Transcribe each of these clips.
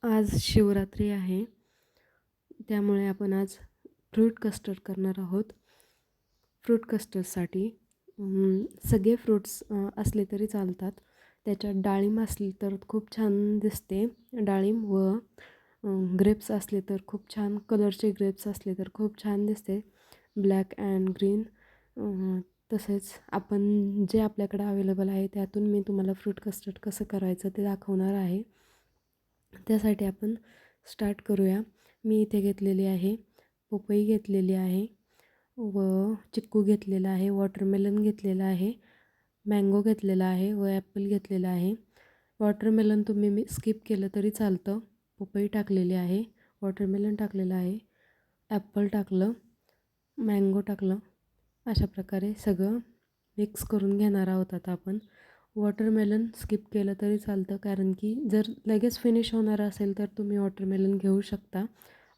आज शिवरात्री आहे, त्यामुळे आपण आज फ्रूट कस्टर्ड करणार आहोत. फ्रूट कस्टर्डसाठी सगळे फ्रूट्स असले तरी चालतात. त्याच्यात डाळिंब असली तर खूप छान दिसते. डाळिंब व ग्रेप्स असले तर खूप छान, कलरचे ग्रेप्स असले तर खूप छान दिसते. Black and green. तसेच आपण जे आपल्याकडे अवेलेबल आहे त्यातून मी तुम्हाला फ्रूट कस्टर्ड कसं करायचं ते दाखवणार आहे. त्यासाठी आपण स्टार्ट करूया. मी इथे घेतलेली आहे पपई घेतलेली आहे व चिक्कू घेतलेला आहे, वॉटरमेलन घेतलेला आहे, मँगो घेतलेला आहे व ॲपल घेतलेला आहे. वॉटरमेलन तुम्ही स्किप केलं तरी चालतं. पपई टाकलेली आहे, वॉटरमेलन टाकलेलं आहे, ॲपल टाकलं, मँगो टाकलं. अशा प्रकारे सगळं मिक्स करून घेणार आहोत आता आपण. वॉटरमेलन स्किप केलं तरी चालतं, कारण की जर लगेच फिनिश होणार असेल तर तुम्ही वॉटरमेलन घेऊ शकता.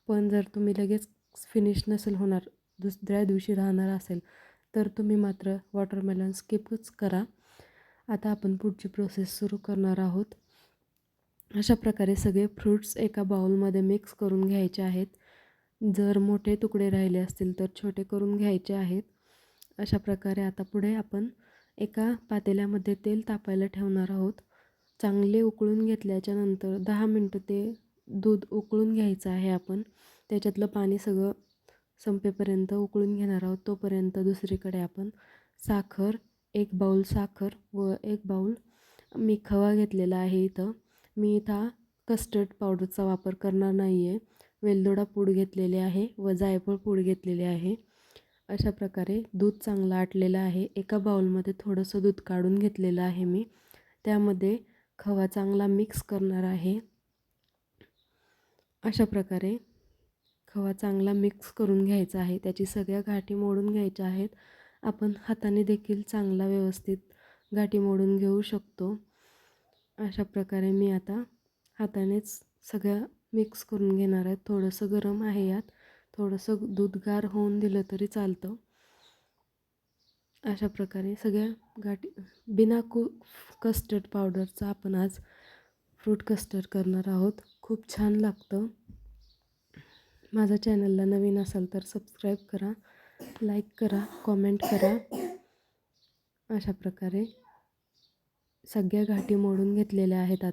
पण जर तुम्ही लगेच फिनिश नसेल होणार, दुसऱ्या दिवशी राहणार असेल, तर तुम्ही मात्र वॉटरमेलन स्किपच करा. आता आपण पुढची प्रोसेस सुरू करणार आहोत. अशा प्रकारे सगळे फ्रूट्स एका बाउलमध्ये मिक्स करून घ्यायचे आहेत. जर मोठे तुकडे राहिले असतील तर छोटे करून घ्यायचे आहेत. अशा प्रकारे आता पुढे आपण एका पातेल्यामध्ये तेल तापायला ठेवणार आहोत. चांगले उकळून घेतल्याच्या नंतर 10 मिनटं ते दूध उकळून घ्यायचं आहे आपण. त्याच्यातलं पाणी सगळं संपेपर्यंत उकळून घेणार आहोत. तोपर्यंत दुसरीकडे आपण साखर, 1 बाऊल साखर व 1 बाऊल मी खवा घेतलेला आहे इथं. मी इथं कस्टर्ड पावडरचा वापर करणार नाही आहे. वेलदोडा पूड घेतलेले आहे व जायफळ पूड घेतलेले आहे. अशा प्रकारे दूध चांगलं आटलेलं आहे. एका बाउलमध्ये थोडंसं दूध काढून घेतलेलं आहे मी. त्यामध्ये खवा चांगला मिक्स करणार आहे. अशा प्रकारे खवा चांगला मिक्स करून घ्यायचा आहे. त्याची सगळ्या गाठी मोडून घ्यायच्या आहेत. आपण हाताने देखील चांगला व्यवस्थित गाठी मोडून घेऊ शकतो. अशा प्रकारे मी आता हातानेच सगळं मिक्स करून घेणार आहे. थोडंसं गरम आहे, यात थोडंसं दूध गार होऊन दिलं तरी चालतं. अशा प्रकारे सगळ्या गाठी बिना कस्टर्ड पावडरचा आपण आज फ्रूट कस्टर्ड करणार आहोत. खूप छान लागतं. माझ्या चॅनलला नवीन असाल तर सबस्क्राईब करा, लाईक करा, कॉमेंट करा. अशा प्रकारे सगळ्या गाठी मोडून घेतलेल्या आहेत.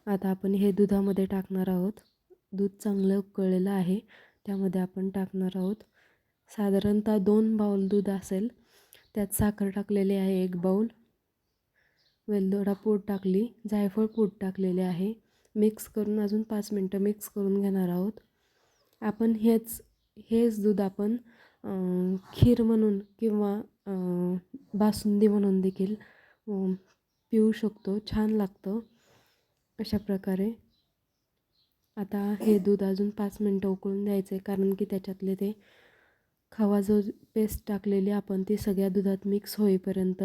आता आपण हे दुधामध्ये टाकणार आहोत. दूध चांगलं उकळलेलं आहे, त्यामध्ये आपण टाकणार आहोत. साधारणतः 2 बाउल दूध असेल. त्यात साखर टाकलेली आहे 1 बाउल, वेलदोडा पूड टाकली, जायफळ पूड टाकलेले आहे. मिक्स करून अजून 5 मिनटं मिक्स करून घेणार आहोत. आपण हेच दूध आपण खीर म्हणून किंवा बासुंदी म्हणून देखील पिऊ शकतो. छान लागतं. अशा प्रकारे आता हे दूध अजून 5 मिनटं उकळून द्यायचं आहे, कारण की त्याच्यातले ते खवा जो पेस्ट टाकलेली आपण ती सगळ्या दुधात मिक्स होईपर्यंत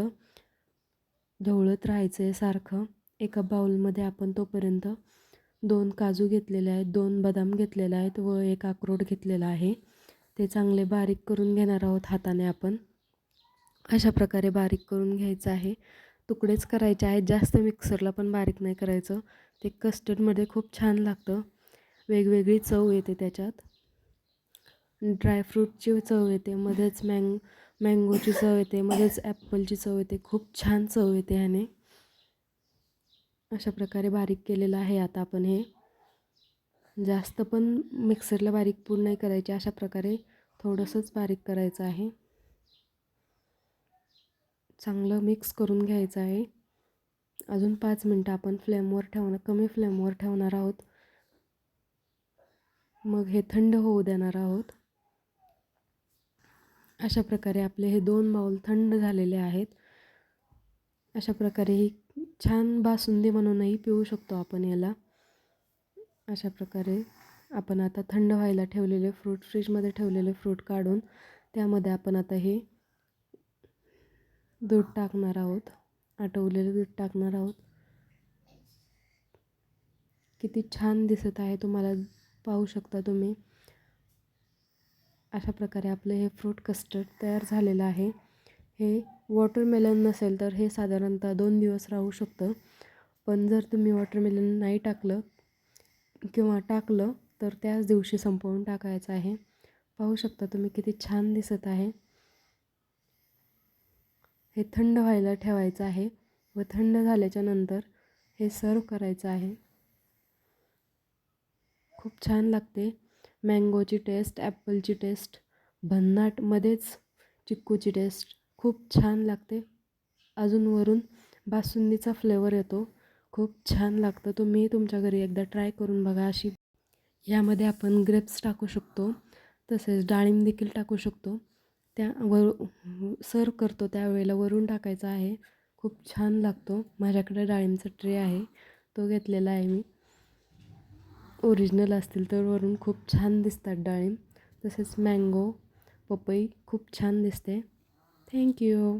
ढवळत राहायचं आहे सारखं. एका बाउलमध्ये आपण तोपर्यंत 2 काजू घेतलेले आहेत, 2 बदाम घेतलेले आहेत व 1 अक्रोड घेतलेला आहे. ते चांगले बारीक करून घेणार आहोत हाताने आपण. अशा प्रकारे बारीक करून घ्यायचं आहे. तुकडेच करायचे आहेत, जास्त मिक्सरला पण बारीक नाही करायचं. ते कस्टर्डमध्ये खूप छान लागतं. वेगवेगळी चव येते त्याच्यात. ड्रायफ्रूटची चव येते, मध्येच मँगोची चव येते, मध्येच ॲपलची चव येते. खूप छान चव येते ह्याने. अशा प्रकारे बारीक केलेलं आहे. आता आपण हे जास्त पण मिक्सरला बारीक पूड नाही करायची. अशा प्रकारे थोडंसंच बारीक करायचं आहे. चांगलं मिक्स करून घ्यायचं आहे. अजून 5 मिनटं आपण कमी फ्लेमवर ठेवणार आहोत. मग हे थंड होऊ देणार आहोत. अशा प्रकारे आपले हे 2 बाउल थंड झालेले आहेत. अशा प्रकारे ही छान बासुंदी म्हणूनही पिऊ शकतो आपण याला. अशा प्रकारे आपण आता थंड व्हायला ठेवलेले फ्रीजमध्ये ठेवलेले फ्रूट काढून त्यामध्ये आपण आता हे दूध टाकणार आहोत. आटवलेलं दूध टाकणार आहोत. किती छान दिसत आहे, तुम्हाला पाहू शकता तुम्ही. अशा प्रकारे आपलं हे फ्रूट कस्टर्ड तयार झालेलं आहे. हे वॉटरमेलन नसेल तर हे साधारणतः 2 दिवस राहू शकतं. पण जर तुम्ही वॉटरमेलन नाही टाकलं किंवा टाकलं तर त्याच दिवशी संपवून टाकायचं आहे. पाहू शकता तुम्ही किती छान दिसत आहे. हे थंड व्हायला ठेवायचं आहे व थंड झाल्याच्या नंतर हे सर्व करायचं आहे. खूप छान लागते. मँगोची टेस्ट, ॲपलची टेस्ट, भन्नाटमध्येच चिक्कूची टेस्ट खूप छान लागते. अजून वरून बासुंदीचा फ्लेवर येतो. खूप छान लागतं. तुम्ही तुमच्या घरी एकदा ट्राय करून बघा अशी. यामध्ये आपण ग्रेप्स टाकू शकतो, तसेच डाळिंब देखील टाकू शकतो. सर्व करतो त्यावेळेला वरून टाकायचं आहे. खूप छान लागतो. माझ्याकडे डाळिंबचा ट्रे आहे, तो घेतलेला आहे मी. ओरिजिनल असतील तर वरून खूप छान दिसतात डाळिंब. तसेच मँगो, पपई खूप छान दिसते. थँक्यू.